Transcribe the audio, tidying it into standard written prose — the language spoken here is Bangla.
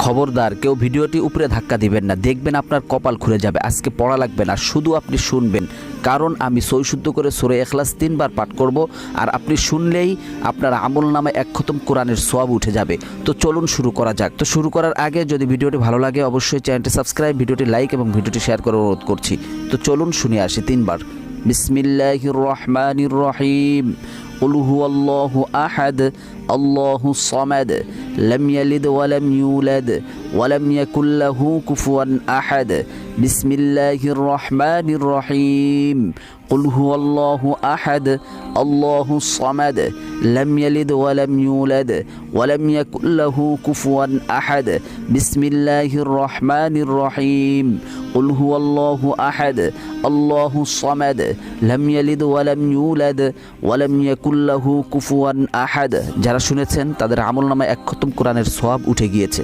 খবরদার কেউ ভিডিওটি উপরে ধাক্কা দিবেন না, দেখবেন আপনার কপাল খুলে যাবে। আজকে পড়া লাগবে না, শুধু আপনি শুনবেন, কারণ আমি সই শুদ্ধ করে সূরা ইখলাস 3 বার পাঠ করব, আর আপনি শুনলেই আপনার আমল নামে 1 খতম কোরআনের সওয়াব উঠে যাবে। তো চলুন শুরু করা যাক। তো শুরু করার আগে যদি ভিডিওটি ভালো লাগে অবশ্যই চ্যানেলটি সাবস্ক্রাইব, ভিডিওটি লাইক এবং ভিডিওটি শেয়ার করার অনুরোধ করছি। তো চলুন শুনে আসি 3 বার। বিসমিল্লাহির রহমানির রহিম। قل هو الله أحد الله الصمد لم يلد ولم يولد ولم يكن له كفوا أحد بسم الله الرحمن الرحيم قل هو الله أحد الله الصمد لم يلد ولم يولد ولم يكن له كفوا أحد بسم الله الرحمن الرحيم قل هو الله أحد الله الصمد لم يلد ولم يولد ولم يكن له কুফুয়ান আহাদ। যারা শুনেছেন তাদের আমলনামায় 1 খতম কোরআনের সওয়াব উঠে গিয়েছে।